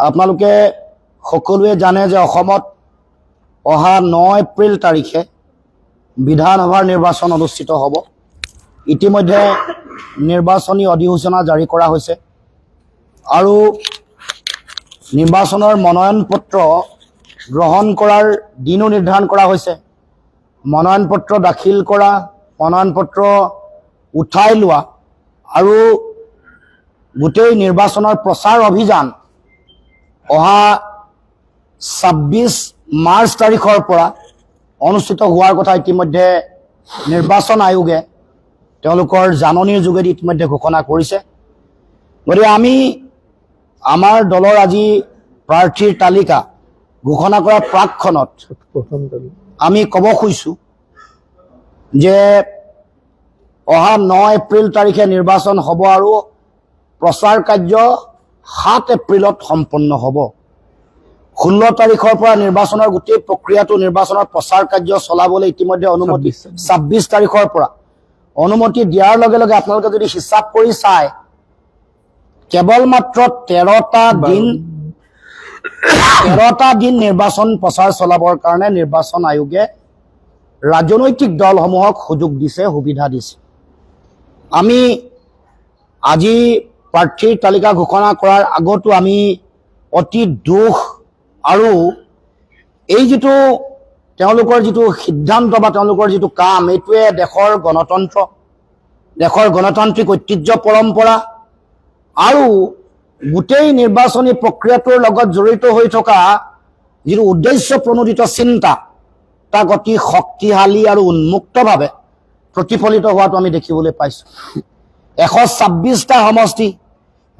আপোনালোকে সকলোৱে জানে যে অসমত অহা 9 এপ্ৰিল তাৰিখে বিধানসভাৰ নিৰ্বাচন অনুষ্ঠিত হ'ব। ইতিমধ্যে নিৰ্বাচনী অধিসূচনা জাৰি কৰা হৈছে আৰু নিৰ্বাচনৰ মনোনয়ন পত্ৰ গ্ৰহণ কৰাৰ দিনো নিৰ্ধাৰণ কৰা হৈছে। মনোনয়ন পত্ৰ দাখিল কৰা, মনোনয়ন পত্ৰ উঠাই লোৱা আৰু গোটেই নিৰ্বাচনৰ প্ৰচাৰ অভিযান অহা 26 মাৰ্চ তাৰিখৰ পৰা অনুষ্ঠিত হোৱাৰ কথা ইতিমধ্যে নিৰ্বাচন আয়োগে তেওঁলোকৰ জাননীৰ যোগেদি ইতিমধ্যে ঘোষণা কৰিছে। গতিকে আমি আমাৰ দলৰ আজি প্ৰাৰ্থীৰ তালিকা ঘোষণা কৰাৰ প্ৰাকখনত আমি ক'ব খুজিছোঁ যে অহা 9 এপ্ৰিল তাৰিখে নিৰ্বাচন হ'ব আৰু প্ৰচাৰ কাৰ্য 7 এপ্ৰিলত সম্পন্ন হ'ব। 16 তাৰিখৰ পৰা নিৰ্বাচনৰ গোটেই প্ৰক্ৰিয়াটো নিৰ্বাচনৰ প্ৰচাৰ কাৰ্য চলাবলৈ ইতিমধ্যে অনুমতি 26 তাৰিখৰ পৰা অনুমতি দিয়াৰ লগে লগে আপোনালোকে যদি হিচাপ কৰি চায় কেৱল মাত্ৰ 13টা দিন নিৰ্বাচন প্ৰচাৰ চলাবৰ কাৰণে নিৰ্বাচন আয়োগে ৰাজনৈতিক দলসমূহক সুযোগ দিছে, সুবিধা দিছে। আমি আজি প্ৰাৰ্থীৰ তালিকা ঘোষণা কৰাৰ আগতো আমি অতি দুখ আৰু এই যিটো তেওঁলোকৰ যিটো সিদ্ধান্ত বা তেওঁলোকৰ যিটো কাম এইটোৱে দেশৰ গণতন্ত্ৰ, দেশৰ গণতান্ত্ৰিক ঐতিহ্য পৰম্পৰা আৰু গোটেই নিৰ্বাচনী প্ৰক্ৰিয়াটোৰ লগত জড়িত হৈ থকা যিটো উদ্দেশ্য প্ৰণোদিত চিন্তা তাক অতি শক্তিশালী আৰু উন্মুক্তভাৱে প্ৰতিফলিত হোৱাটো আমি দেখিবলৈ পাইছোঁ। 126টা সমষ্টি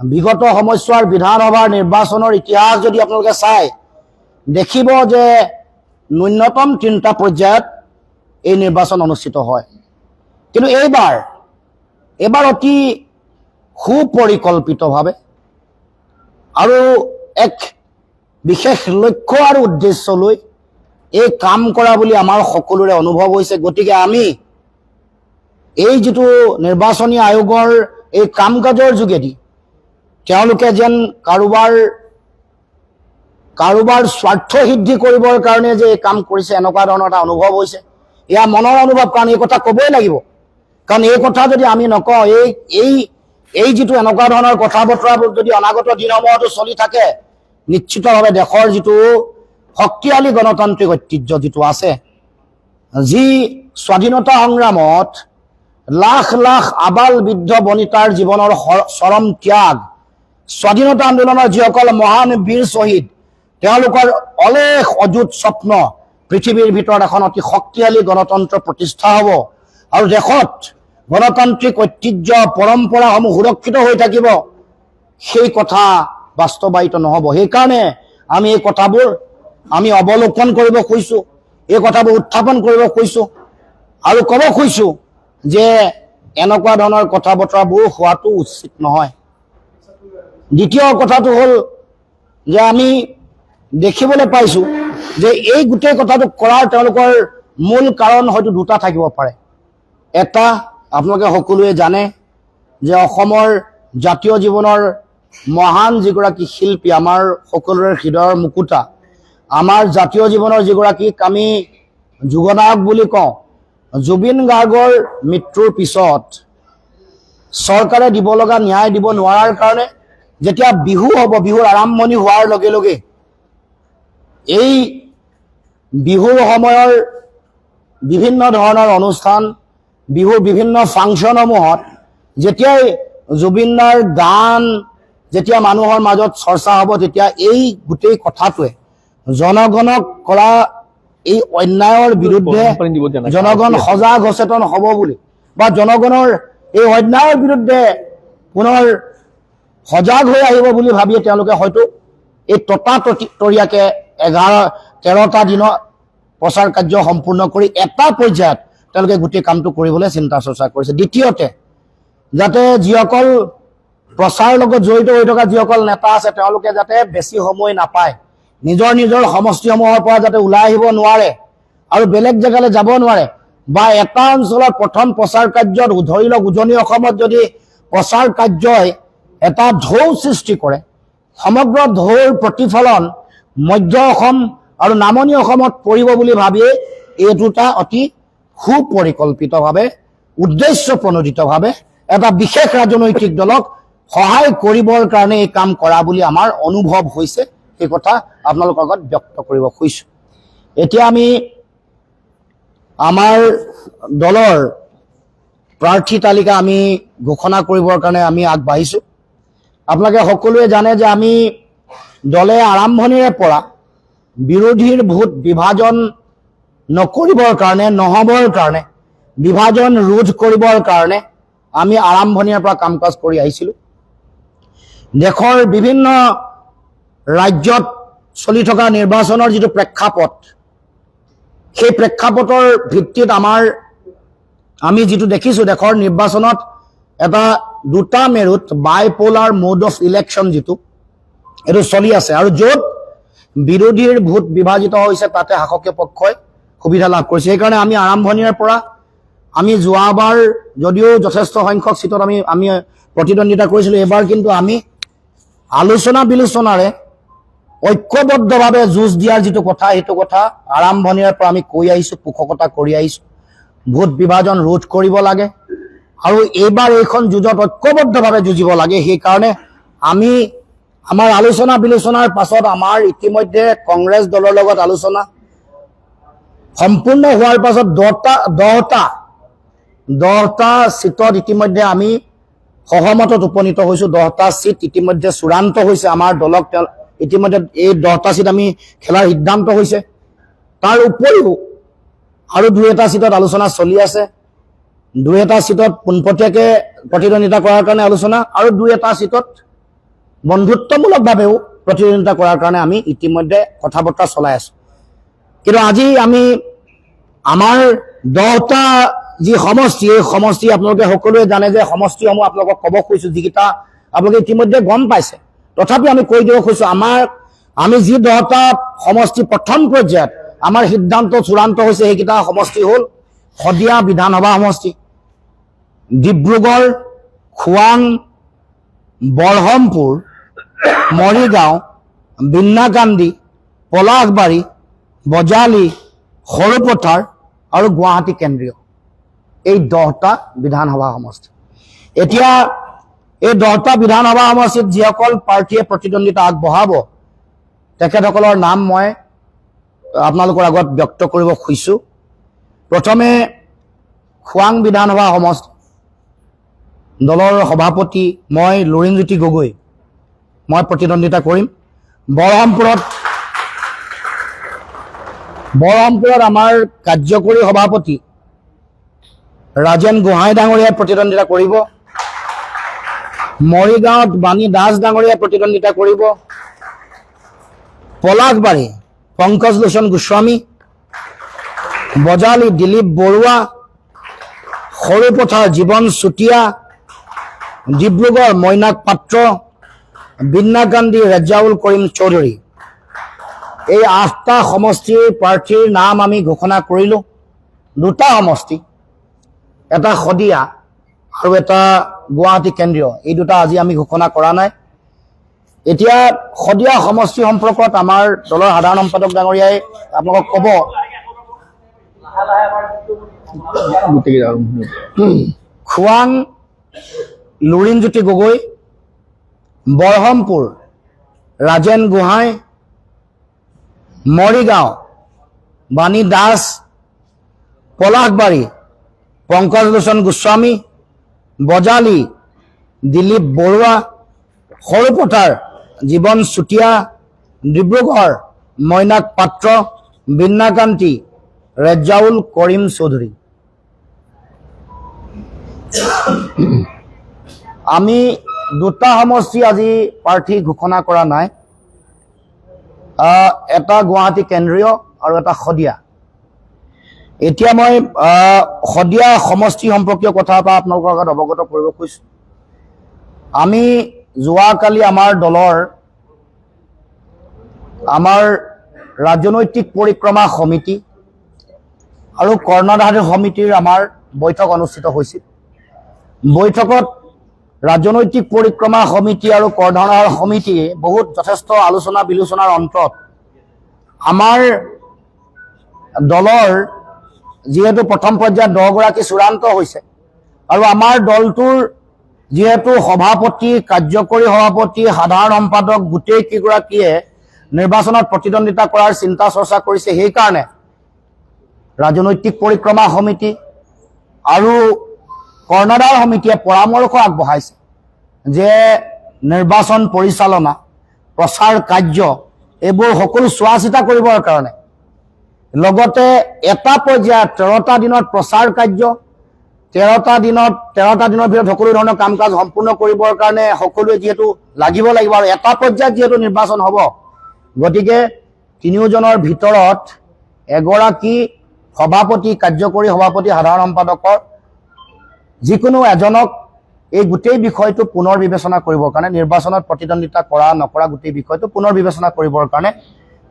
বিগত সময়ছোৱাৰ বিধানসভাৰ নিৰ্বাচনৰ ইতিহাস যদি আপোনালোকে চায় দেখিব যে ন্যূনতম 3টা পৰ্যায়ত এই নিৰ্বাচন অনুষ্ঠিত হয়। কিন্তু এইবাৰ অতি সুপৰিকল্পিতভাৱে আৰু এক বিশেষ লক্ষ্য আৰু উদ্দেশ্য লৈ এই কাম কৰা বুলি আমাৰ সকলোৰে অনুভৱ হৈছে। গতিকে আমি এই যিটো নিৰ্বাচনী আয়োগৰ এই কাম কাজৰ যোগেদি তেওঁলোকে যেন কাৰোবাৰ স্বাৰ্থ সিদ্ধি কৰিবৰ কাৰণে যে এই কাম কৰিছে এনেকুৱা ধৰণৰ এটা অনুভৱ হৈছে। এয়া মনৰ অনুভৱ, কাৰণ এই কথা ক'বই লাগিব। কাৰণ এই কথা যদি আমি নকওঁ, এই যিটো এনেকুৱা ধৰণৰ কথা বতৰাবোৰ যদি অনাগত দিনসমূহতো চলি থাকে নিশ্চিতভাৱে দেশৰ যিটো শক্তিশালী গণতান্ত্ৰিক ঐতিহ্য যিটো আছে, যি স্বাধীনতা সংগ্ৰামত লাখ লাখ আবাল বৃদ্ধ বনিতাৰ জীৱনৰ চৰম ত্যাগ, স্বাধীনতা আন্দোলনৰ যিসকল মহান বীৰ শ্বহীদ তেওঁলোকৰ অলেখ অযুত স্বপ্ন পৃথিৱীৰ ভিতৰত এখন অতি শক্তিশালী গণতন্ত্ৰ প্ৰতিষ্ঠা হ'ব আৰু দেশত গণতান্ত্ৰিক ঐতিহ্য পৰম্পৰাসমূহ সুৰক্ষিত হৈ থাকিব, সেই কথা বাস্তৱায়িত নহ'ব। সেইকাৰণে আমি এই কথাবোৰ আমি অৱলোকন কৰিব খুজিছোঁ, এই কথাবোৰ উত্থাপন কৰিব খুজিছোঁ আৰু ক'ব খুজিছোঁ যে এনেকুৱা ধৰণৰ কথা বতৰাবোৰ হোৱাটো উচিত নহয়। দ্বিতীয় কথাটো হ'ল যে আমি দেখিবলৈ পাইছোঁ যে এই গোটেই কথাটো কৰাৰ তেওঁলোকৰ মূল কাৰণ হয়তো দুটা থাকিব পাৰে। এটা, আপোনালোকে সকলোৱে জানে যে অসমৰ জাতীয় জীৱনৰ মহান যিগৰাকী শিল্পী, আমাৰ সকলোৰে হৃদয়ৰ মুকুতা, আমাৰ জাতীয় জীৱনৰ যিগৰাকীক আমি যুগনায়ক বুলি কওঁ, জুবিন গাৰ্গৰ মৃত্যুৰ পিছত চৰকাৰে দিব লগা ন্যায় দিব নোৱাৰাৰ কাৰণে যেতিয়া বিহু হ'ব, বিহুৰ আৰম্ভণি হোৱাৰ লগে লগে এই বিহুৰ সময়ৰ বিভিন্ন ধৰণৰ অনুষ্ঠান, বিহুৰ বিভিন্ন ফাংচনসমূহত যেতিয়াই জুবিনৰ গান যেতিয়া মানুহৰ মাজত চৰ্চা হ'ব তেতিয়া এই গোটেই কথাটোৱে জনগণক কৰা এই অন্যায়ৰ বিৰুদ্ধে জনগণ সজাগ সচেতন হ'ব বুলি বা জনগণৰ এই অন্যায়ৰ বিৰুদ্ধে পুনৰ সজাগ হৈ আহিব বুলি ভাবিয়ে তেওঁলোকে হয়তো এই ততাতৰিয়াকৈ 13টা দিনৰ প্ৰচাৰ কাৰ্য সম্পূৰ্ণ কৰি এটা পৰ্যায়ত তেওঁলোকে গোটেই কামটো কৰিবলৈ চিন্তা চৰ্চা কৰিছে। দ্বিতীয়তে, যাতে যিসকল প্ৰচাৰৰ লগত জড়িত হৈ থকা যিসকল নেতা আছে তেওঁলোকে যাতে বেছি সময় নাপায়, নিজৰ সমষ্টিসমূহৰ পৰা যাতে ওলাই আহিব নোৱাৰে আৰু বেলেগ জেগালৈ যাব নোৱাৰে, বা এটা অঞ্চলত প্ৰথম প্ৰচাৰ কাৰ্যত ধৰি লওক উজনি অসমত যদি প্ৰচাৰ কাৰ্যই এটা ঢৌ সৃষ্টি কৰে সমগ্ৰ ঢৌৰ প্ৰতিফলন মধ্য অসম আৰু নামনি অসমত পৰিব বুলি ভাবিয়ে এইটো এটা অতি সুপৰিকল্পিতভাৱে উদ্দেশ্য প্ৰণোদিতভাৱে এটা বিশেষ ৰাজনৈতিক দলক সহায় কৰিবৰ কাৰণে এই কাম কৰা বুলি আমাৰ অনুভৱ হৈছে সেই কথা আপোনালোকৰ আগত ব্যক্ত কৰিব খুজিছোঁ এতিয়া আমি আমাৰ দলৰ প্ৰাৰ্থী তালিকা আমি ঘোষণা কৰিবৰ কাৰণে আমি আগবাঢ়িছোঁ আপোনালোকে সকলোৱে জানে যে আমি দলে আৰম্ভণিৰে পৰা বিৰোধীৰ ভোট বিভাজন নকৰিবৰ কাৰণে নহবৰ কাৰণে বিভাজন ৰোধ কৰিবৰ কাৰণে আমি আৰম্ভণিৰ পৰা কাম কাজ কৰি আহিছিলোঁ দেশৰ বিভিন্ন ৰাজ্যত চলি থকা নিৰ্বাচনৰ যিটো প্ৰেক্ষাপট সেই প্ৰেক্ষাপটৰ ভিত্তিত আমি যিটো দেখিছোঁ দেশৰ নিৰ্বাচনত এটা দুটা মেৰুত বাইপোলাৰ মোড অফ ইলেকশ্যন যিটো এইটো চলি আছে আৰু য'ত বিৰোধীৰ ভোট বিভাজিত হৈছে তাতে শাসকীয় পক্ষই সুবিধা লাভ কৰিছে সেইকাৰণে আমি আৰম্ভণিৰ পৰা আমি যোৱাবাৰ যদিও যথেষ্ট সংখ্যক সিটত আমি প্ৰতিদ্বন্দ্বিতা কৰিছিলোঁ এবাৰ কিন্তু আমি আলোচনা বিলোচনাৰে ঐক্যবদ্ধভাৱে যুঁজ দিয়াৰ যিটো কথা সেইটো কথা আৰম্ভণিৰ পৰা আমি কৈ আহিছোঁ পোষকতা কৰি আহিছোঁ ভোট বিভাজন ৰোধ কৰিব লাগে আৰু এইবাৰ এইখন যুঁজত ঐক্যবদ্ধভাৱে যুঁজিব লাগে সেইকাৰণে আমি আমাৰ আলোচনা বিলোচনাৰ পাছত আমাৰ ইতিমধ্যে কংগ্ৰেছ দলৰ লগত আলোচনা সম্পূৰ্ণ হোৱাৰ পাছত 10টা সিটত ইতিমধ্যে আমি সহমতত উপনীত হৈছোঁ 10টা সিট ইতিমধ্যে চূড়ান্ত হৈছে আমাৰ দলক ইতিমধ্যে এই 10টা সিট আমি খেলাৰ সিদ্ধান্ত হৈছে তাৰ উপৰিও আৰু 2এটা সিটত আলোচনা চলি আছে 2এটা সিটত পোনপটীয়াকৈ প্ৰতিদ্বন্দ্বিতা কৰাৰ কাৰণে আলোচনা আৰু 2এটা সিটত বন্ধুত্বমূলকভাৱেও প্ৰতিদ্বন্দ্বিতা কৰাৰ কাৰণে আমি ইতিমধ্যে কথা বতৰা চলাই আছোঁ কিন্তু আজি আমি আমাৰ 10টা যি সমষ্টি এই সমষ্টি আপোনালোকে সকলোৱে জানে যে সমষ্টিসমূহ আপোনালোকক ক'ব খুজিছোঁ যিকেইটা আপোনালোকে ইতিমধ্যে গম পাইছে তথাপি আমি কৈ দিব খুজিছোঁ আমি যি 10টা সমষ্টি প্ৰথম পৰ্যায়ত আমাৰ সিদ্ধান্ত চূড়ান্ত হৈছে সেইকেইটা সমষ্টি হ'ল শদিয়া বিধানসভা সমষ্টি ডিব্ৰুগড় খোৱাং বৰহমপুৰ মৰিগাঁও বিন্নাকান্দি পলাশবাৰী বজালি সৰুপথাৰ আৰু গুৱাহাটী কেন্দ্ৰীয় এই 10টা বিধানসভা সমষ্টি এতিয়া এই 10টা বিধানসভা সমষ্টিত যিসকল প্ৰাৰ্থীয়ে প্ৰতিদ্বন্দ্বিতা আগবঢ়াব তেখেতসকলৰ নাম মই আপোনালোকৰ আগত ব্যক্ত কৰিব খুজিছোঁ প্ৰথমে খোৱাং বিধানসভা সমষ্টি দলৰ সভাপতি মই লুৰিণজ্যোতি গগৈ মই প্ৰতিদ্বন্দ্বিতা কৰিম বৰহমপুৰত আমাৰ কাৰ্যকৰী সভাপতি ৰাজেন গোহাঁই ডাঙৰীয়াই প্ৰতিদ্বন্দ্বিতা কৰিব মৰিগাঁৱত বাণী দাস ডাঙৰীয়াই প্ৰতিদ্বন্দ্বিতা কৰিব পলাশবাৰী পংকজ লোচন গোস্বামী বজালি দিলীপ বৰুৱা সৰুপথাৰ জীৱন চুতীয়া ডিব্ৰুগড় মইনাক পাত্ৰ বিন্নাকান্দি ৰেজাউল কৰিম চৌধুৰী এই 8টা সমষ্টিৰ প্ৰাৰ্থীৰ নাম আমি ঘোষণা কৰিলোঁ 2টা সমষ্টি এটা শদিয়া আৰু এটা গুৱাহাটী কেন্দ্ৰীয় এই 2টা আজি আমি ঘোষণা কৰা নাই এতিয়া শদিয়া সমষ্টি সম্পৰ্কত আমাৰ দলৰ সাধাৰণ সম্পাদক ডাঙৰীয়াই আপোনালোকক ক'ব খোৱাং লুৰিণজ্যোতি গগৈ বৰহমপুৰ ৰাজেন গোহাঁই মৰিগাঁও বাণী দাস পলাশবাৰী পংকজ লোচন গোস্বামী বজালি দিলীপ বৰুৱা সৰুপথাৰ জীৱন চুতীয়া ডিব্ৰুগড় মইনাক পাত্ৰ বিন্নাকান্তি ৰেজাউল কৰিম চৌধুৰী আমি 2টা সমষ্টি আজি প্ৰাৰ্থী ঘোষণা কৰা নাই এটা গুৱাহাটী কেন্দ্ৰীয় আৰু এটা শদিয়া এতিয়া মই শদিয়া সমষ্টি সম্পৰ্কীয় কথা এটা আপোনালোকৰ আগত অৱগত কৰিব খুজিছোঁ আমি যোৱাকালি আমাৰ দলৰ আমাৰ ৰাজনৈতিক পৰিক্ৰমা সমিতি আৰু কৰ্ণধাৰ সমিতিৰ আমাৰ বৈঠক অনুষ্ঠিত হৈছিল বৈঠকত ৰাজনৈতিক পৰিক্ৰমা সমিতি আৰু কৰধানৰ সমিতিয়ে বহুত যথেষ্ট আলোচনা বিলোচনাৰ অন্তত আমাৰ দলৰ যিহেতু প্ৰথম পৰ্যায়ত 10 গৰাকী চূড়ান্ত হৈছে আৰু আমাৰ দলটোৰ যেহেতু সভাপতি কাৰ্যকৰী সভাপতি সাধাৰণ সম্পাদক গোটেই কেইগৰাকীয়ে নিৰ্বাচনত প্ৰতিদ্বন্দ্বিতা কৰাৰ চিন্তা চৰ্চা কৰিছে সেইকাৰণে ৰাজনৈতিক পৰিক্ৰমা সমিতি আৰু কৰ্ণধাৰ সমিতিয়ে পৰামৰ্শ আগবঢ়াইছে যে নিৰ্বাচন পৰিচালনা প্ৰচাৰ কাৰ্য এইবোৰ সকলো চোৱা চিতা কৰিবৰ কাৰণে লগতে এটা পৰ্যায়ত 13টা দিনত প্ৰচাৰ কাৰ্য 13টা দিনৰ ভিতৰত সকলো ধৰণৰ কাম কাজ সম্পূৰ্ণ কৰিবৰ কাৰণে সকলোৱে যেহেতু লাগিব আৰু এটা পৰ্যায়ত যেহেতু নিৰ্বাচন হ'ব গতিকে তিনিওজনৰ ভিতৰত এগৰাকী সভাপতি কাৰ্যকৰী সভাপতি সাধাৰণ সম্পাদকৰ যিকোনো এজনক এই গোটেই বিষয়টো পুনৰ বিবেচনা কৰিবৰ কাৰণে নিৰ্বাচনত প্ৰতিদ্বন্দ্বিতা কৰা নকৰা গোটেই বিষয়টো পুনৰ বিবেচনা কৰিবৰ কাৰণে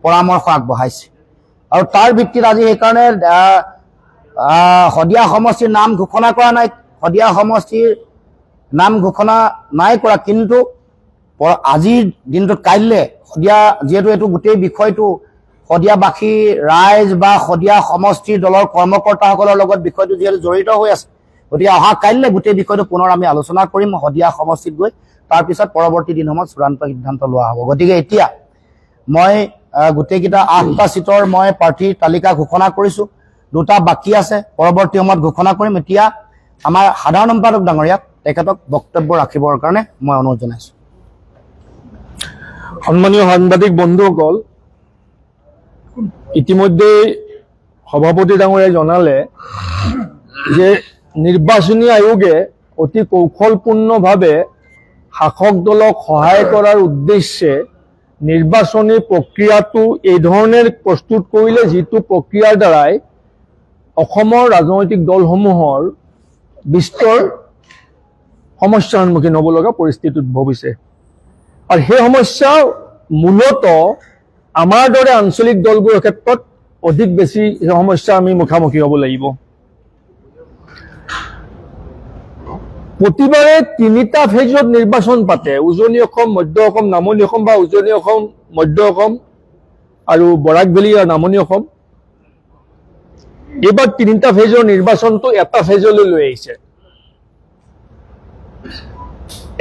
পৰামৰ্শ আগবঢ়াইছে আৰু তাৰ ভিত্তিত আজি সেইকাৰণে শদিয়া সমষ্টিৰ নাম ঘোষণা কৰা নাই শদিয়া সমষ্টিৰ নাম ঘোষণা নাই কৰা কিন্তু আজিৰ দিনটোত কাইলৈ শদিয়া যেহেতু এইটো গোটেই বিষয়টো শদিয়াবাসী ৰাইজ বা শদিয়া সমষ্টিৰ দলৰ কৰ্মকৰ্তাসকলৰ লগত বিষয়টো যিহেতু জড়িত হৈ আছে গতিকে অহা কাইলৈ গোটেই বিষয়টো পুনৰ আমি আলোচনা কৰিম শদিয়া সমষ্টিত গৈ তাৰপিছত পৰৱৰ্তী দিনসমূহত চূড়ান্ত সিদ্ধান্ত লোৱা হ'ব গতিকে এতিয়া মই গোটেইকেইটা 8টা সিটৰ মই প্ৰাৰ্থীৰ তালিকা ঘোষণা কৰিছোঁ 2টা বাকী আছে পৰৱৰ্তী সময়ত ঘোষণা কৰিম এতিয়া আমাৰ সাধাৰণ সম্পাদক ডাঙৰীয়াক তেখেতক বক্তব্য ৰাখিবৰ কাৰণে মই অনুৰোধ জনাইছোঁ সন্মানীয় সাংবাদিক বন্ধুসকল ইতিমধ্যে সভাপতি ডাঙৰীয়াই জনালে যে নিৰ্বাচনী আয়োগে অতি কৌশলপূৰ্ণভাৱে শাসক দলক সহায় কৰাৰ উদ্দেশ্যে নিৰ্বাচনী প্ৰক্ৰিয়াটো এই ধৰণে প্ৰস্তুত কৰিলে যিটো প্ৰক্ৰিয়াৰ দ্বাৰাই অসমৰ ৰাজনৈতিক দলসমূহৰ বিস্তৰ সমস্যাৰ সন্মুখীন হ'ব লগা পৰিস্থিতি উদ্ভৱ হৈছে আৰু সেই সমস্যা মূলতঃ আমাৰ দৰে আঞ্চলিক দলবোৰৰ ক্ষেত্ৰত অধিক বেছি সমস্যা আমি মুখামুখি হ'ব লাগিব প্ৰতিবাৰে 3টা ফেজত নিৰ্বাচন পাতে উজনি অসম মধ্য অসম নামনি অসম বা উজনি অসম মধ্য অসম আৰু বৰাক ভেলী আৰু নামনি অসম এইবাৰ 3টা ফেজৰ নিৰ্বাচনটো এটা ফেজলৈ লৈ আহিছে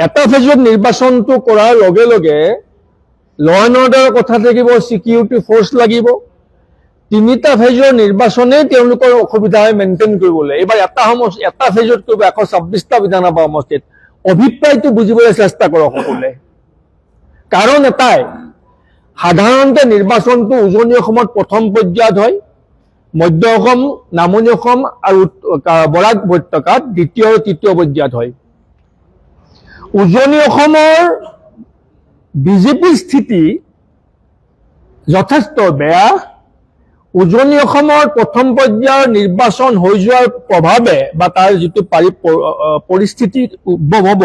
এটা ফেজত নিৰ্বাচনটো কৰাৰ লগে লগে ল এণ্ড অৰ্ডাৰৰ কথা থাকিব সিকিউৰিটি ফ'ৰ্চ লাগিব 3টা ফেজৰ নিৰ্বাচনে তেওঁলোকৰ অসুবিধা হয় মেইনটেইন কৰিবলৈ এইবাৰ এটা ফেজত কৰিব 126টা বিধানসভা সমষ্টিত অভিপ্ৰায়টো বুজিবলৈ চেষ্টা কৰক সকলোৱে কাৰণ এটাই সাধাৰণতে নিৰ্বাচনটো উজনি অসমত প্ৰথম পৰ্যায়ত হয় মধ্য অসম নামনি অসম আৰু বৰাক উপত্যকাত দ্বিতীয় আৰু তৃতীয় পৰ্যায়ত হয় উজনি অসমৰ বিজেপিৰ স্থিতি যথেষ্ট বেয়া উজনি অসমৰ প্ৰথম পৰ্যায়ৰ নিৰ্বাচন হৈ যোৱাৰ প্ৰভাৱে বা তাৰ যিটো পৰিস্থিতি উদ্ভৱ হ'ব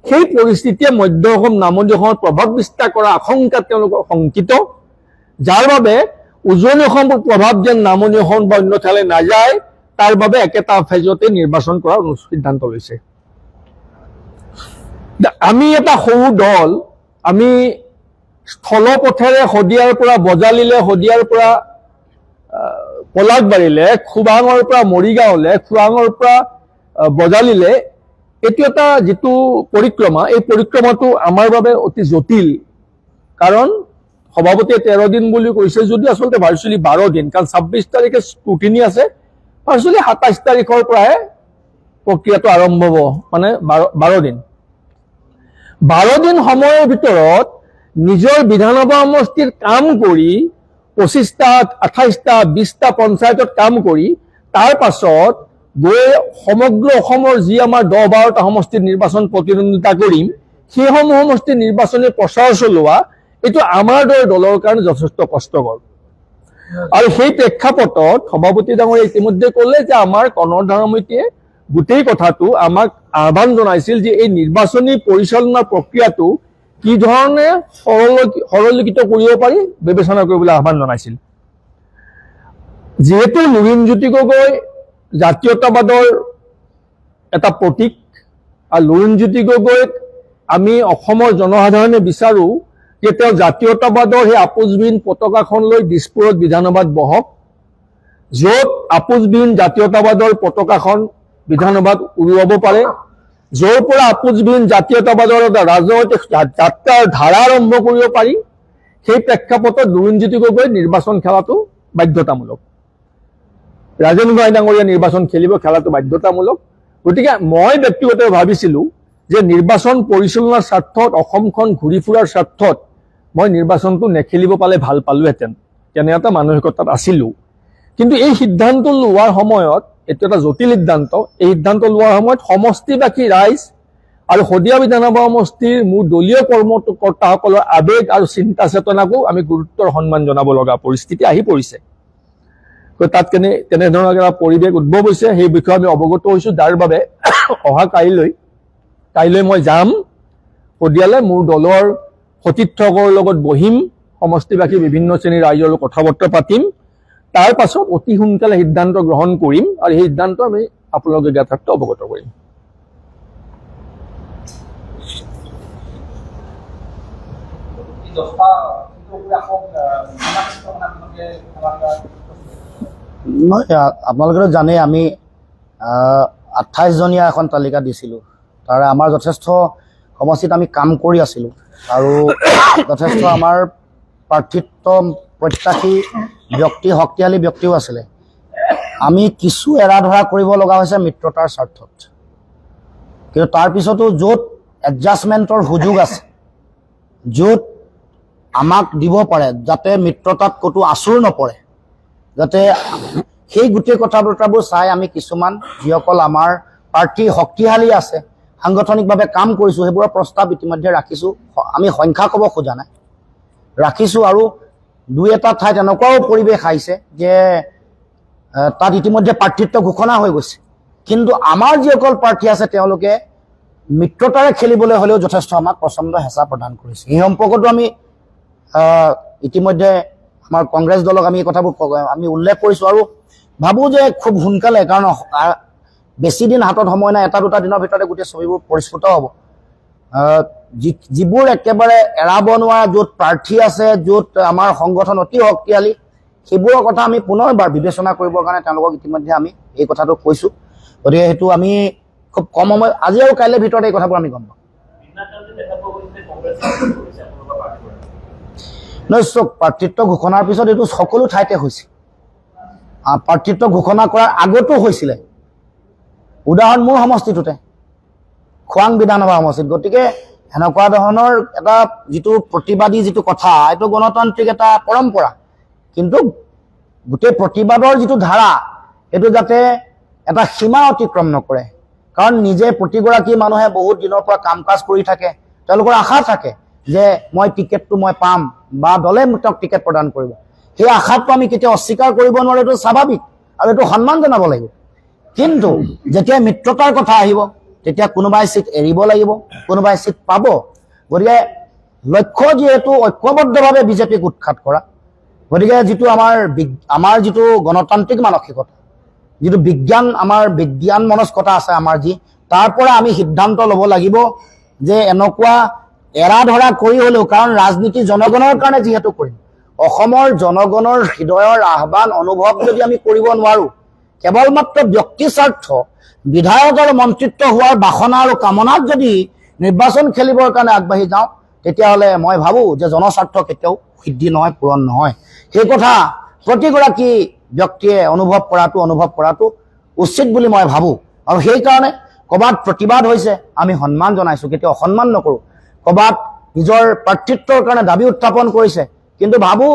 সেই পৰিস্থিতিয়ে মধ্য অসম নামনি অসমত প্ৰভাৱ বিস্তাৰ কৰা আশংকা তেওঁলোকৰ শংকিত যাৰ বাবে উজনি অসমৰ প্ৰভাৱ যেন নামনি অসম বা অন্য ঠাইলৈ নাযায় তাৰ বাবে একেটা ফেজতে নিৰ্বাচন কৰাৰ সিদ্ধান্ত লৈছে আমি এটা সৰু দল আমি স্থলপথেৰে শদিয়াৰ পৰা বজালিলে শদিয়াৰ পৰা পলাশবাৰীলে খুবাঙৰ পৰা মৰিগাঁৱলে খুৱাঙৰ পৰা বজালিলে এইটো এটা যিটো পৰিক্ৰমা এই পৰিক্ৰমাটো আমাৰ বাবে অতি জটিল কাৰণ সভাপতিয়ে 13 দিন বুলি কৈছে যদি আচলতে ভাৰ্চুৱেলি 12 দিন কাৰণ 26 তাৰিখে স্ক্ৰুটিনি আছে ভাৰ্চুৱেলি 27 তাৰিখৰ পৰাহে প্ৰক্ৰিয়াটো আৰম্ভ হ'ব মানে 12 দিন 12 দিন সময়ৰ ভিতৰত নিজৰ বিধানসভা সমষ্টিৰ কাম কৰি 25টা 28টা 20টা পঞ্চায়তত কাম কৰি তাৰ পাছত গৈ সমগ্ৰ অসমৰ যি আমাৰ 10-12টা সমষ্টিত নিৰ্বাচন প্ৰতিদ্বন্দ্বিতা কৰিম সেই সমষ্টিৰ নিৰ্বাচনী প্ৰচাৰ চলোৱা এইটো আমাৰ দৰে দলৰ কাৰণে যথেষ্ট কষ্টকৰ আৰু সেই প্ৰেক্ষাপটত সভাপতি ডাঙৰীয়াই ইতিমধ্যে ক'লে যে আমাৰ কৰ্ণধাৰ সমিতিয়ে গোটেই কথাটো আমাক আহ্বান জনাইছিল যে এই নিৰ্বাচনী পৰিচালনা প্ৰক্ৰিয়াটো কি ধৰণে সৰলীকৃত কৰিব পাৰি বিবেচনা কৰিবলৈ আহ্বান জনাইছিল যিহেতু লুৰিণজ্যোতি গগৈ জাতীয়তাবাদৰ এটা প্ৰতীক আৰু লুৰিণজ্যোতি গগৈক আমি অসমৰ জনসাধাৰণে বিচাৰোঁ যে তেওঁ জাতীয়তাবাদৰ সেই আপোচবিহীন পতাকাখন লৈ দিছপুৰত বিধানসভাত বহক, য'ত আপোচবিহীন জাতীয়তাবাদৰ পতাকাখন বিধানসভাত উৰুৱাব পাৰে, য'ৰ পৰা আপোচবিহীন জাতীয়তাবাদৰ এটা ৰাজনৈতিক যাত্ৰাৰ ধাৰা আৰম্ভ কৰিব পাৰি। সেই প্ৰেক্ষাপটত লুৰিণজ্যোতি গগৈ নিৰ্বাচন খেলাটো বাধ্যতামূলক। ৰাজেন গোহাঁই ডাঙৰীয়া নিৰ্বাচন খেলাটো বাধ্যতামূলক। গতিকে মই ব্যক্তিগতভাৱে ভাবিছিলোঁ যে নিৰ্বাচন পৰিচালনাৰ স্বাৰ্থত, অসমখন ঘূৰি ফুৰাৰ স্বাৰ্থত মই নিৰ্বাচনটো নেখেলিব পালে ভাল পালোহেঁতেন, তেনে এটা মানসিকতাত আছিলোঁ। কিন্তু এই সিদ্ধান্ত লোৱাৰ সময়ত, এইটো এটা জটিল সিদ্ধান্ত, এই সিদ্ধান্ত লোৱাৰ সময়ত সমষ্টিবাসী ৰাইজ আৰু শদিয়া বিধানসভা সমষ্টিৰ মোৰ দলীয় কৰ্মকৰ্তাসকলৰ আৱেগ আৰু চিন্তা চেতনাকো আমি গুৰুত্বৰ সন্মান জনাব লগা পৰিস্থিতি আহি পৰিছে। তাত তেনেধৰণৰ এটা পৰিৱেশ উদ্ভৱ হৈছে, সেই বিষয়ে আমি অৱগত হৈছোঁ, যাৰ বাবে অহা কাইলৈ মই যাম শদিয়ালৈ, মোৰ দলৰ সতীৰ্থসকলৰ লগত বহিম, সমষ্টিবাসী বিভিন্ন শ্ৰেণীৰ ৰাইজৰ লগত কথা বতৰা পাতিম, তাৰ পাছত অতি সোনকালে সিদ্ধান্ত গ্ৰহণ কৰিম আৰু সেই সিদ্ধান্ত আমি আপোনালোকে জ্ঞাতাৰ্থ অৱগত কৰিম। আপোনালোকেতো জানেই আমি 28জনীয়া এখন তালিকা দিছিলোঁ, তাৰে আমাৰ যথেষ্ট সমষ্টিত আমি কাম কৰি আছিলোঁ আৰু যথেষ্ট আমাৰ প্ৰাৰ্থিত্ব প্ৰত্যাশী ব্যক্তি, শক্তিশালী ব্যক্তিও আছিলে। আমি কিছু এৰা ধৰা কৰিব লগা হৈছে মিত্ৰতাৰ স্বাৰ্থত, কিন্তু তাৰপিছতো য'ত এডজাষ্টমেণ্টৰ সুযোগ আছে, য'ত আমাক দিব পাৰে যাতে মিত্ৰতাত ক'তো আঁচোৰ নপৰে, যাতে সেই গোটেই কথা বতৰাবোৰ চাই আমি কিছুমান যিসকল আমাৰ প্ৰাৰ্থী শক্তিশালী আছে, সাংগঠনিকভাৱে কাম কৰিছোঁ, সেইবোৰৰ প্ৰস্তাৱ ইতিমধ্যে ৰাখিছোঁ। আমি সংখ্যা ক'ব খোজা নাই, ৰাখিছোঁ। আৰু দুই এটা ঠাইত এনেকুৱাও পৰিৱেশ আহিছে যে তাত ইতিমধ্যে প্ৰাৰ্থিত্ব ঘোষণা হৈ গৈছে, কিন্তু আমাৰ যিসকল প্ৰাৰ্থী আছে তেওঁলোকে মিত্ৰতাৰে খেলিবলৈ হ'লেও যথেষ্ট আমাক প্ৰচণ্ড হেঁচা প্ৰদান কৰিছে। এই সম্পৰ্কতো আমি ইতিমধ্যে আমাৰ কংগ্ৰেছ দলক আমি এই কথাবোৰ আমি উল্লেখ কৰিছোঁ আৰু ভাবোঁ যে খুব সোনকালে, কাৰণ বেছি দিন হাতত সময় নাই, এটা দুটা দিনৰ ভিতৰতে গোটেই ছবিবোৰ পৰিস্ফুট হ'ব। যিবোৰ একেবাৰে এৰাব নোৱাৰা, য'ত প্ৰাৰ্থী আছে, য'ত আমাৰ সংগঠন অতি শক্তিশালী, সেইবোৰৰ কথা আমি পুনৰবাৰ বিবেচনা কৰিবৰ কাৰণে তেওঁলোকক ইতিমধ্যে আমি এই কথাটো কৈছোঁ। গতিকে সেইটো আমি খুব কম সময়, আজি আৰু কাইলৈৰ ভিতৰত এই কথাবোৰ আমি গম পাম। নিশ্চয় প্ৰাৰ্থিত্ব ঘোষণাৰ পিছত এইটো সকলো ঠাইতে হৈছে, প্ৰাৰ্থিত্ব ঘোষণা কৰাৰ আগতো হৈছিলে। উদাহৰণ মোৰ সমষ্টিটোতে, খোৱাং বিধানসভা সমষ্টিত। গতিকে এনেকুৱা ধৰণৰ এটা যিটো প্ৰতিবাদী যিটো কথা, এইটো গণতান্ত্ৰিক এটা পৰম্পৰা, কিন্তু গোটেই প্ৰতিবাদৰ যিটো ধাৰা এইটো যাতে এটা সীমা অতিক্ৰম নকৰে। কাৰণ নিজে প্ৰতিগৰাকী মানুহে বহুত দিনৰ পৰা কাম কাজ কৰি থাকে, তেওঁলোকৰ আশা থাকে যে মই টিকেটটো মই পাম বা দলে মোক টিকেট প্ৰদান কৰিব। সেই আশাটো আমি কেতিয়াও অস্বীকাৰ কৰিব নোৱাৰো, এইটো স্বাভাৱিক আৰু এইটো সন্মান জনাব লাগিব। কিন্তু যেতিয়া মিত্ৰতাৰ কথা আহিব তেতিয়া কোনোবাই চিট এৰিব লাগিব, কোনোবাই চিট পাব। গতিকে লক্ষ্য যিহেতু ঐক্যবদ্ধভাৱে বিজেপিক উৎখাত কৰা, গতিকে যিটো আমাৰ যিটো গণতান্ত্ৰিক মানসিকতা, যিটো আমাৰ বিজ্ঞান মনস্কতা আছে আমাৰ তাৰ পৰা আমি সিদ্ধান্ত ল'ব লাগিব যে এনেকুৱা এৰা ধৰা কৰি হ'লেও, কাৰণ ৰাজনীতি জনগণৰ কাৰণে যিহেতু কৰিম, অসমৰ জনগণৰ হৃদয়ৰ আহ্বান অনুভৱ যদি আমি কৰিব নোৱাৰোঁ, কেৱল মাত্ৰ ব্যক্তি স্বাৰ্থ, বিধায়ক আৰু মন্ত্ৰিত্ব হোৱাৰ বাসনা আৰু কামনাত যদি নিৰ্বাচন খেলিবৰ কাৰণে আগবাঢ়ি যাওঁ, তেতিয়াহ'লে মই ভাবোঁ যে জনস্বাৰ্থ কেতিয়াও সিদ্ধি নহয়, পূৰণ নহয়। সেই কথা প্ৰতিগৰাকী ব্যক্তিয়ে অনুভৱ কৰাটো উচিত বুলি মই ভাবোঁ। আৰু সেইকাৰণে ক'ৰবাত প্ৰতিবাদ হৈছে আমি সন্মান জনাইছোঁ, কেতিয়াও অসন্মান নকৰোঁ। ক'ৰবাত নিজৰ প্ৰাৰ্থিত্বৰ কাৰণে দাবী উত্থাপন কৰিছে, কিন্তু ভাবোঁ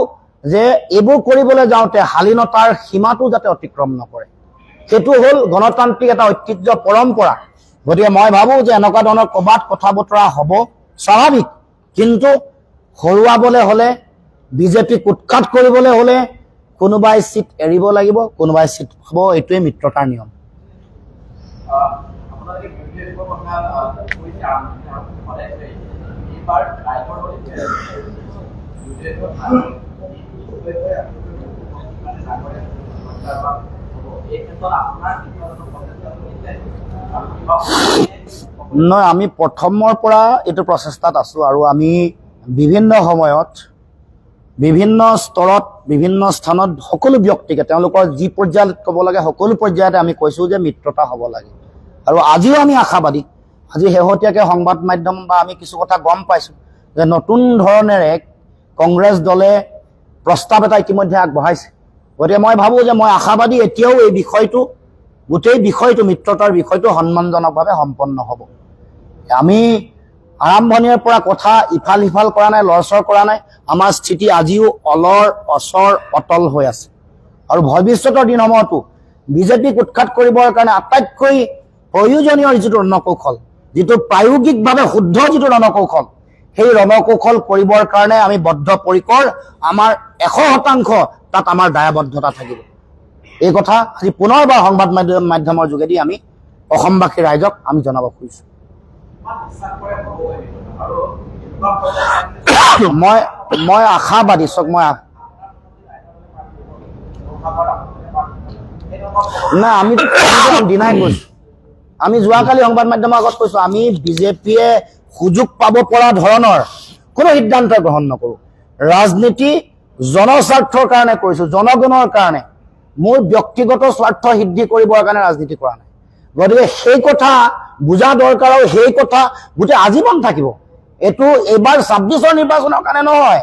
যে এইবোৰ কৰিবলৈ যাওঁতে শালীনতাৰ সীমাটো যাতে অতিক্ৰম নকৰে। সেইটো হ'ল গণতান্ত্ৰিক এটা ঐতিহ্য, পৰম্পৰা। গতিকে মই ভাবোঁ যে এনেকুৱা ধৰণৰ ক'ৰবাত কথা বতৰা হ'ব স্বাভাৱিক, কিন্তু হৰুৱাবলৈ হ'লে, বিজেপিক উৎখাত কৰিবলৈ হ'লে কোনোবাই চিট এৰিব লাগিব, কোনোবাই চিট পাব। এইটোৱে মিত্ৰতাৰ নিয়ম। নহয়, আমি প্ৰথমৰ পৰা এইটো প্ৰচেষ্টাত আছোঁ আৰু আমি বিভিন্ন সময়ত বিভিন্ন স্তৰত বিভিন্ন স্থানত সকলো ব্যক্তিকে তেওঁলোকৰ যি পৰ্যায়ত ক'ব লাগে সকলো পৰ্যায়তে আমি কৈছোঁ যে মিত্ৰতা হ'ব লাগে। আৰু আজিও আমি আশাবাদী, আজি শেহতীয়াকৈ সংবাদ মাধ্যম বা আমি কিছু কথা গম পাইছোঁ যে নতুন ধৰণেৰে কংগ্ৰেছ দলে প্ৰস্তাৱ এটা ইতিমধ্যে আগবঢ়াইছে। গতিকে মই ভাবোঁ যে মই আশাবাদী এতিয়াও এই বিষয়টো গোটেই বিষয়টো মিত্ৰতাৰ বিষয়টো সন্মানজনকভাৱে সম্পন্ন হ'ব। আমি আৰম্ভণিৰ পৰা কথা ইফাল সিফাল কৰা নাই, লৰচৰ কৰা নাই। আমাৰ স্থিতি আজিও অলৰ অচৰ অটল হৈ আছে আৰু ভৱিষ্যতৰ দিনসমূহতো বিজেপিক উৎখাত কৰিবৰ কাৰণে আটাইতকৈ প্ৰয়োজনীয় যিটো ৰণকৌশল, যিটো প্ৰায়োগিকভাৱে শুদ্ধ যিটো ৰণকৌশল, সেই ৰণকৌশল কৰিবৰ কাৰণে আমি বদ্ধপৰিকৰ। আমাৰ 100% তাত আমাৰ দায়বদ্ধতা থাকিব। এই কথা আজি পুনৰবাৰ সংবাদ মাধ্যমৰ যোগেদি আমি অসমবাসী ৰাইজক আমি জনাব খুজিছোঁ। মই আশাবাদী, চাওক মই নাই, আমি দিনাই কৈছোঁ, আমি যোৱাকালি সংবাদ মাধ্যমৰ আগত কৈছোঁ, আমি বিজেপিয়ে সুযোগ পাব পৰা ধৰণৰ কোনো সিদ্ধান্ত গ্ৰহণ নকৰোঁ। ৰাজনীতি জনস্বাৰ্থৰ কাৰণে কৰিছোঁ, জনগণৰ কাৰণে। মোৰ ব্যক্তিগত স্বাৰ্থ সিদ্ধি কৰিবৰ কাৰণে ৰাজনীতি কৰা নাই। গতিকে সেই কথা বুজা দৰকাৰ আৰু সেই কথা গোটেই আজীৱন থাকিব। এইটো এইবাৰ 26ৰ নিৰ্বাচনৰ কাৰণে নহয়।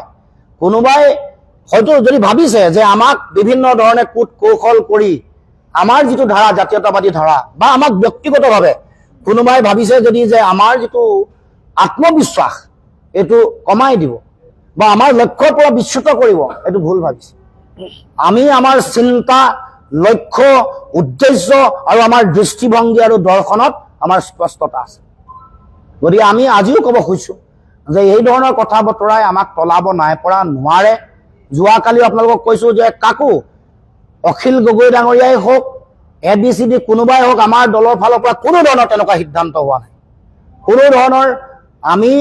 কোনোবাই হয়তো যদি ভাবিছে যে আমাক বিভিন্ন ধৰণে কূট কৌশল কৰি আমাৰ যিটো ধাৰা, জাতীয়তাবাদী ধাৰা, বা আমাক ব্যক্তিগতভাৱে কোনোবাই ভাবিছে যদি যে আমাৰ যিটো আত্মবিশ্বাস এইটো কমাই দিব বা আমাৰ লক্ষ্যৰ পৰা বিচ্যুত কৰিব, এইটো ভুল ভাবিছে। আমি আমাৰ চিন্তা, লক্ষ্য, উদ্দেশ্য আৰু আমাৰ দৃষ্টিভংগী আৰু দৰ্শনত আমাৰ স্পষ্টতা আছে। গতিকে আমি আজিও ক'ব খুজিছোঁ যে এই ধৰণৰ কথা বতৰাই আমাক তলাব নাই পৰা, নোৱাৰে। যোৱাকালি আপোনালোকক কৈছোঁ যে কাকো অখিল গগৈ ডাঙৰীয়াই হওক, ABCD কোনোবাই হওক, আমাৰ দলৰ ফালৰ পৰা কোনো ধৰণৰ তেনেকুৱা সিদ্ধান্ত হোৱা নাই। কোনো ধৰণৰ আমি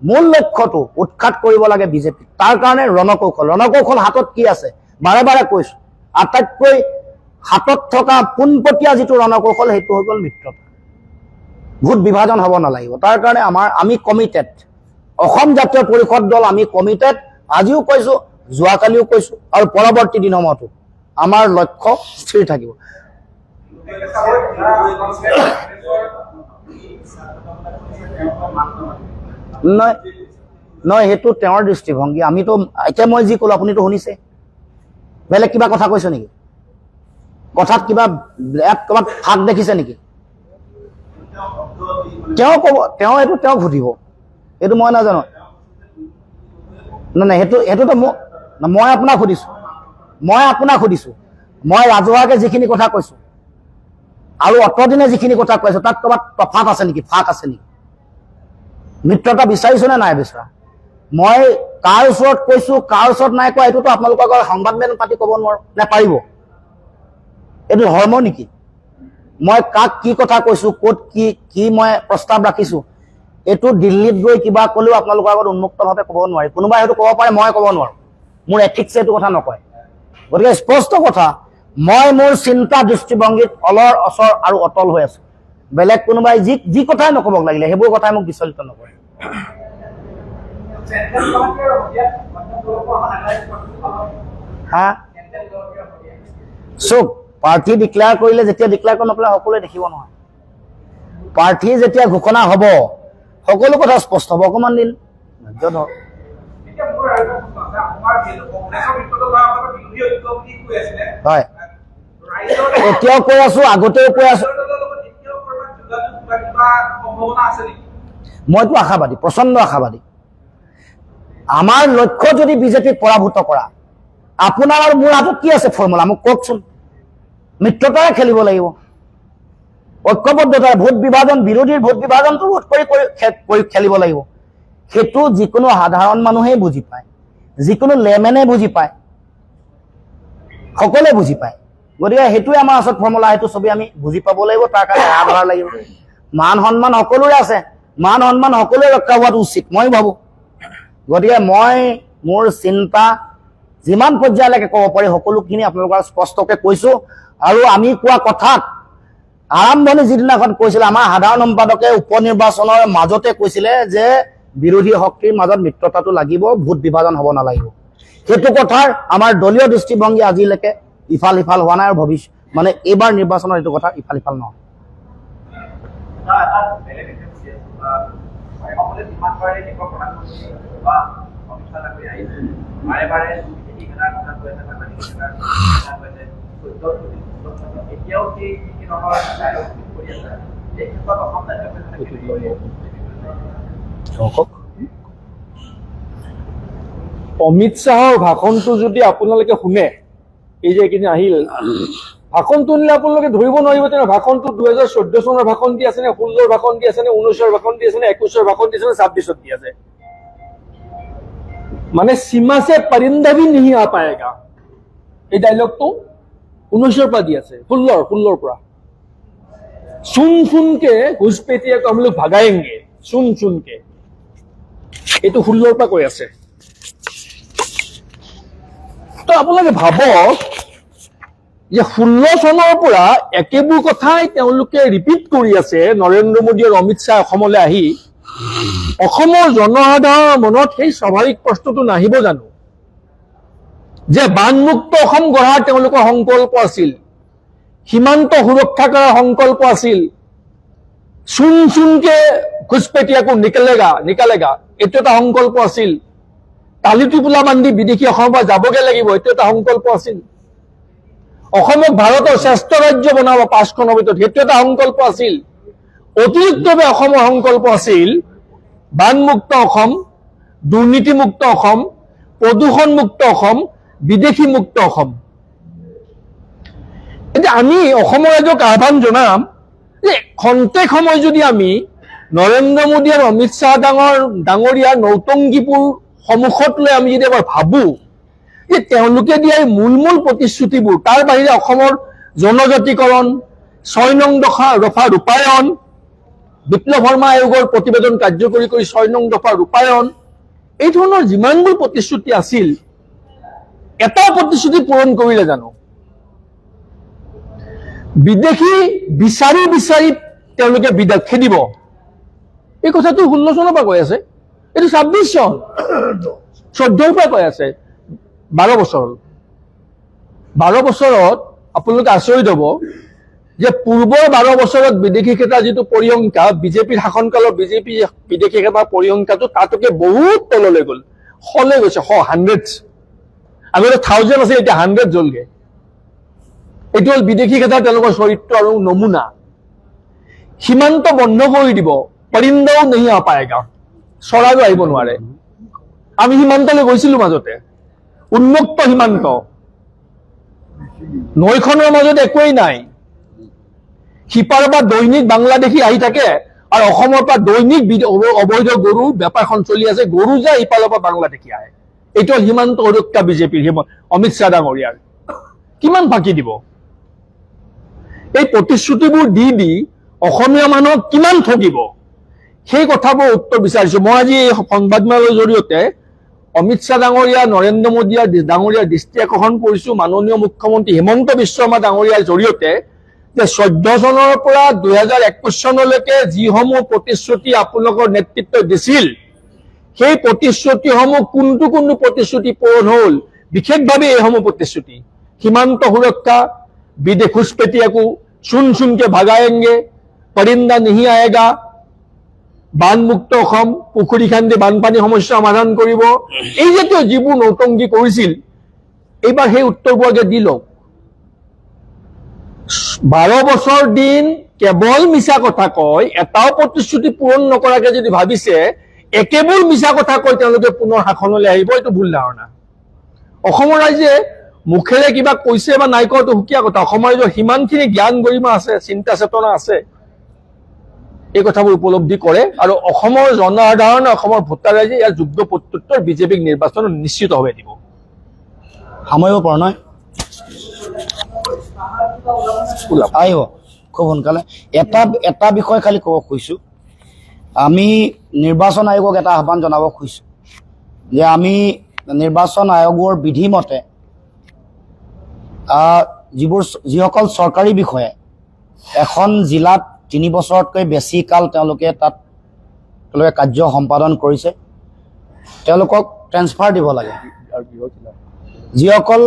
মূল লক্ষ্যটো উৎখাত কৰিব লাগে বিজেপি। তাৰ কাৰণে ৰণকৌশল হাতত কি আছে বাৰে বাৰে কৈছোঁ। আটাইতকৈ হাতত থকা পোনপটীয়া যিটো ৰণকৌশল সেইটো হৈ গ'ল মিত্ৰতা। ভোট বিভাজন হ'ব নালাগিব। তাৰ কাৰণে আমি কমিটেড, অসম জাতীয় পৰিষদ দল আমি কমিটেড। আজিও কৈছোঁ, যোৱাকালিও কৈছোঁ আৰু পৰৱৰ্তী দিনসমূহতো আমাৰ লক্ষ্য স্থিৰ থাকিব। নহয়, সেইটো তেওঁৰ দৃষ্টিভংগী। আমিতো এতিয়া মই যি ক'লো আপুনিতো শুনিছে। বেলেগ কিবা কথা কৈছে নেকি? কথাত কিবা ক'ৰবাত ফাঁক দেখিছে নেকি? তেওঁ ক'ব, এইটো তেওঁক সুধিব, এইটো মই নাজানো। নাই, সেইটোতো মই আপোনাক সুধিছোঁ। মই ৰাজহুৱাকে যিখিনি কথা কৈছোঁ আৰু অতদিনে যিখিনি কথা কৈছোঁ তাত ক'ৰবাত তফাত আছে নেকি, ফাঁক আছে নেকি? মিত্ৰতা বিচাৰিছোঁ নে নাই বিচৰা? মই কাৰ ওচৰত কৈছোঁ, কাৰ ওচৰত নাই কোৱা, এইটোতো আপোনালোকৰ আগত সংবাদ মেল পাতি ক'ব নোৱাৰোঁ নে পাৰিব? এইটো ধৰ্ম নেকি? মই কাক কি কথা কৈছোঁ, ক'ত কি মই প্ৰস্তাৱ ৰাখিছোঁ, এইটো দিল্লীত গৈ কিবা ক'লেও আপোনালোকৰ আগত উন্মুক্তভাৱে ক'ব নোৱাৰি। কোনোবাই হয়তো ক'ব পাৰে, মই ক'ব নোৱাৰোঁ। মোৰ এথিক্সে এইটো কথা নকয়। গতিকে স্পষ্ট কথা, মই মোৰ চিন্তা দৃষ্টিভংগীত অলৰ অচৰ আৰু অটল হৈ আছোঁ। বেলেগ কোনোবাই যি কথাই নক'বক লাগিলে সেইবোৰ কথাই মোক বিচলিত নকৰে। হা, চব প্ৰাৰ্থী ডিক্লেয়াৰ কৰিলে, যেতিয়া ডিক্লেয়াৰ কৰি নপেলাই সকলোৱে দেখিব নহয়। প্ৰাৰ্থী যেতিয়া ঘোষণা হ'ব সকলো কথা স্পষ্ট হ'ব। অকণমান দিন ধৈৰ্য ধৰক। হয়, এতিয়াও কৈ আছোঁ, আগতেও কৈ আছোঁ। মইতো আশাবাদী, প্ৰচণ্ড আশাবাদী। আমাৰ লক্ষ্য যদি বিজেপিক পৰাভূত কৰা, আপোনাৰ আৰু মোৰ হাতত কি আছে ফৰ্মুলা মোক কওকচোন। মিত্ৰতাৰে খেলিব লাগিব, ঐক্যবদ্ধতাৰে। ভোট বিভাজন, বিৰোধীৰ ভোট বিভাজনটো ৰোধ কৰি খেলিব লাগিব। সেইটো যিকোনো সাধাৰণ মানুহেই বুজি পায়, যিকোনো লেমেনে বুজি পায়, সকলোৱে বুজি পায়। গতিকে সেইটোৱে আমাৰ ওচৰত ফৰ্মুলা, সেইটো ছবি আমি বুজি পাব লাগিব। তাৰ কাৰণে এৰা লাগিব। মান সন্মান সকলোৰে আছে, মান সন্মান সকলোৱে ৰক্ষা হোৱাটো উচিত মই ভাবোঁ। গতিকে মই মোৰ চিন্তা যিমান পৰ্যায়লৈকে ক'ব পাৰি সকলোখিনি আপোনালোকৰ স্পষ্টকৈ কৈছোঁ। আৰু আমি কোৱা কথাত আৰম্ভণি যিদিনাখন কৈছিলে আমাৰ সাধাৰণ সম্পাদকে উপ নিৰ্বাচনৰ মাজতে কৈছিলে যে বিৰোধী শক্তিৰ মাজত মিত্ৰতাটো লাগিব, ভোট বিভাজন হ'ব নালাগিব। সেইটো কথাৰ আমাৰ দলীয় দৃষ্টিভংগী আজিলৈকে ইফাল সিফাল হোৱা নাই, আৰু ভৱিষ্যত মানে এইবাৰ নিৰ্বাচনৰ এইটো কথা ইফাল সিফাল নহয়। অমিত শ্বাহৰ ভাষণটো যদি আপোনালোকে শুনে, এই যে এইখিনি আহিল ভাষণটো শুনিলে আপোনালোকে ধৰিব নোৱাৰিব তেনে ভাষণটো 2014 চনৰ ভাষণ দি আছে নে, 16ৰ ভাষণ দি আছে নে, 19ৰ ভাষণ দি আছে নে, 21ৰ ভাষণ দি আছে নে, 26ত দি আছে। মানে সীমা সে পৰিন্দা ভি नहीं आ पाएगा, এই ডায়লগটো 19ৰ পৰা দি আছে, 16ৰ পৰা। सुन सुन के घुसपेटिया को हम लोग भगाएंगे, सुन सुन के, এইটো 16ৰ পৰা কৈ আছে। তো আপোনালোকে ভাবক যে 16 চনৰ পৰা একেবোৰ কথাই তেওঁলোকে ৰিপিট কৰি আছে। নৰেন্দ্ৰ মোদী আৰু অমিত শ্বাহ অসমলৈ আহি অসমৰ জনসাধাৰণৰ মনত সেই স্বাভাৱিক প্ৰশ্নটো নাহিব জানো যে বানমুক্ত অসম গঢ়াৰ তেওঁলোকৰ সংকল্প আছিল, সীমান্ত সুৰক্ষা কৰাৰ সংকল্প আছিল, চুন চুনকে ঘুসপেটিয়াকো নিকালেগা এইটো এটা সংকল্প আছিল, তালি টোপোলা বান্ধি বিদেশী অসমৰ পৰা যাবগে লাগিব এইটো এটা সংকল্প আছিল, অসমক ভাৰতৰ শ্ৰেষ্ঠ ৰাজ্য বনাব 5খনৰ ভিতৰত সেইটো এটা সংকল্প আছিল। অতিৰিক্তভাৱে অসমৰ সংকল্প আছিল বানমুক্ত অসম, দুৰ্নীতিমুক্ত অসম, প্ৰদূষণমুক্ত অসম, বিদেশী মুক্ত অসম। এতিয়া আমি অসমৰ ৰাইজক আহ্বান জনাম যে খন্তেক সময় যদি আমি নৰেন্দ্ৰ মোদী আৰু অমিত শ্বাহ ডাঙৰীয়াৰ নৌটংগীপুৰ সন্মুখত লৈ আমি যদি এবাৰ ভাবো যে তেওঁলোকে দিয়া এই মূল প্ৰতিশ্ৰুতিবোৰ, তাৰ বাহিৰে অসমৰ জনজাতিকৰণ, 6 নং দফা ৰূপায়ণ, বিপ্লৱ শৰ্মা আয়োগৰ প্ৰতিবেদন কাৰ্যকৰী কৰি 6 নং দফা ৰূপায়ণ, এই ধৰণৰ যিমানবোৰ প্ৰতিশ্ৰুতি আছিল এটা প্ৰতিশ্ৰুতি পূৰণ কৰিলে জানো? বিদেশী বিচাৰি বিচাৰি তেওঁলোকে বিদায় খেদিব, এই কথাটো 16 চনৰ পৰা কৈ আছে, এইটো 26 চন 14ৰ পৰা কৈ আছে। 12 বছৰত আপোনালোকে আচৰিত হ'ব যে পূৰ্বৰ 12 বছৰত বিদেশী খেতাৰ যিটো পৰিসংখ্যা, বিজেপিৰ শাসনকালৰ বিদেশী খেতাৰ পৰিসংখ্যাটো তাতকে বহুত তললৈ গ'ল, 100 গৈছে, 100 আগতে 1000 আছিল, এতিয়া 100 জ্বলগে। এইটো হ'ল বিদেশী খেতাৰ তেওঁলোকৰ চৰিত্ৰ আৰু নমুনা। সীমান্ত বন্ধ কৰি দিব, পৰিন্দাও नहीं आ पाएगा, চৰাইও আহিব নোৱাৰে। আমি সীমান্তলৈ গৈছিলো মাজতে, উন্মুক্ত সীমান্ত, নৈখনৰ মাজত একোৱেই নাই, সিপাৰৰ পৰা দৈনিক বাংলাদেশী আহি থাকে আৰু অসমৰ পৰা দৈনিক অবৈধ গৰু বেপাৰখন চলি আছে, গৰু যায় সিপাৰৰ পৰা বাংলাদেশী আহে। এইটো সীমান্ত সুৰক্ষা বিজেপিৰ অমিত শ্বাহ ডাঙৰীয়াৰ। কিমান ফাঁকি দিব? এই প্ৰতিশ্ৰুতিবোৰ দি অসমীয়া মানুহক কিমান ঠগিব, সেই কথাবোৰ উত্তৰ বিচাৰিছো। মই আজি এই সংবাদমেলৰ জৰিয়তে অমিত শ্বাহ ডাঙৰীয়া, নৰেন্দ্ৰ মোদী ডাঙৰীয়াৰ দৃষ্টি আকৰ্ষণ কৰিছো মাননীয় মুখ্যমন্ত্ৰী হিমন্ত বিশ্ব শৰ্মা ডাঙৰীয়াৰ জৰিয়তে যে 14 চনৰ পৰা 2021 চনলৈকে যিসমূহ প্ৰতিশ্ৰুতি আপোনালোকৰ নেতৃত্বই দিছিল, সেই প্ৰতিশ্ৰুতিসমূহ কোনটো প্ৰতিশ্ৰুতি পূৰণ হ'ল? বিশেষভাৱে এইসমূহ প্ৰতিশ্ৰুতি, সীমান্ত সুৰক্ষা, বিদেশ ঘুসপেটিয়াকো চুন চুনকে ভাগাएंगे, परिंदा नहीं आएगा, বানমুক্ত অসম, পুখুৰী খান্দি বানপানী সমস্যা সমাধান কৰিব, এই জাতীয় যিবোৰ নৌটংগী কৰিছিল এইবাৰ সেই উত্তৰবোৰকে দি লওক। 12 বছৰ দিন কেৱল মিছা কথা কয়, এটাও প্ৰতিশ্ৰুতি পূৰণ নকৰাকে যদি ভাবিছে একেবোৰ মিছা কথা কৈ তেওঁলোকে পুনৰ শাসনলৈ আহিব, এইটো ভুল ধাৰণা। অসমৰ ৰাইজে মুখেৰে কিবা কৈছে বা নাই কোৱাটো সুকীয়া কথা, অসমৰ ৰাইজৰ সিমানখিনি জ্ঞান গৰিমা আছে, চিন্তা চেতনা আছে, এই কথাবোৰ উপলব্ধি কৰে আৰু অসমৰ জনসাধাৰণে, অসমৰ ভোটাৰ ৰাইজে ইয়াৰ যোগ্য প্ৰত্যুত্তৰ বিজেপিক নিৰ্বাচনত নিশ্চিতভাৱে দিব। সামৰিব পৰা নাই, আহিব খুব সোনকালে। এটা বিষয় খালি ক'ব খুজিছো, আমি নিৰ্বাচন আয়োগক এটা আহ্বান জনাব খুজিছো যে আমি নিৰ্বাচন আয়োগৰ বিধিমতে যিসকল চৰকাৰী বিষয়াই এখন জিলাত 3 বছৰতকৈ বেছি কাল তেওঁলোকে কাৰ্য সম্পাদন কৰিছে, তেওঁলোকক ট্ৰেন্সফাৰ দিব লাগে। যিসকল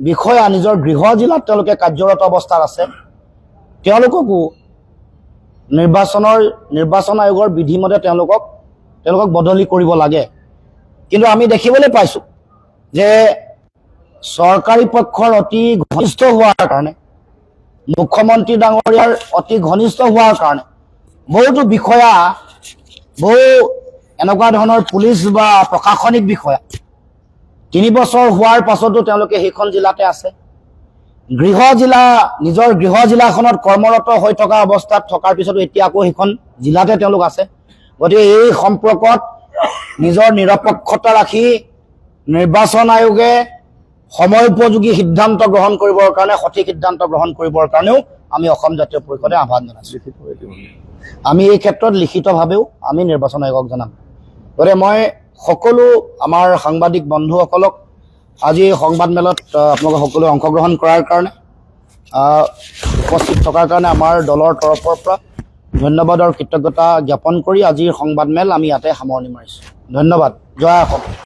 বিষয়া নিজৰ গৃহ জিলাত তেওঁলোকে কাৰ্যৰত অৱস্থাত আছে, তেওঁলোককো নিৰ্বাচন আয়োগৰ বিধিমতে তেওঁলোকক বদলি কৰিব লাগে। কিন্তু আমি দেখিবলৈ পাইছোঁ যে চৰকাৰী পক্ষৰ অতি ঘনিষ্ঠ হোৱাৰ কাৰণে, মুখ্যমন্ত্ৰী ডাঙৰীয়াৰ অতি ঘনিষ্ঠ হোৱাৰ কাৰণে বহুতো বিষয়া, বহু এনেকুৱা ধৰণৰ পুলিচ বা প্ৰশাসনিক বিষয়া 3 বছৰ হোৱাৰ পাছতো তেওঁলোকে সেইখন জিলাতে আছে। নিজৰ গৃহ জিলাখনত কৰ্মৰত হৈ থকা অৱস্থাত থকাৰ পিছতো এতিয়া আকৌ সেইখন জিলাতে তেওঁলোক আছে। গতিকে এই সম্পৰ্কত নিজৰ নিৰপেক্ষতা ৰাখি নিৰ্বাচন আয়োগে সময় উপযোগী সিদ্ধান্ত গ্ৰহণ কৰিবৰ কাৰণে, সঠিক সিদ্ধান্ত গ্ৰহণ কৰিবৰ কাৰণেও আমি অসম জাতীয় পৰিষদে আহ্বান জনাইছোঁ। আমি এই ক্ষেত্ৰত লিখিতভাৱেও আমি নিৰ্বাচন আয়োগক জনাম। গতিকে মই সকলো আমাৰ সাংবাদিক বন্ধুসকলক আজি সংবাদমেলত আপোনালোকে সকলোৱে অংশগ্ৰহণ কৰাৰ কাৰণে, উপস্থিত থকাৰ কাৰণে আমাৰ দলৰ তৰফৰ পৰা ধন্যবাদ আৰু কৃতজ্ঞতা জ্ঞাপন কৰি আজিৰ সংবাদমেল আমি ইয়াতে সামৰণি মাৰিছোঁ। ধন্যবাদ। জয় অসম।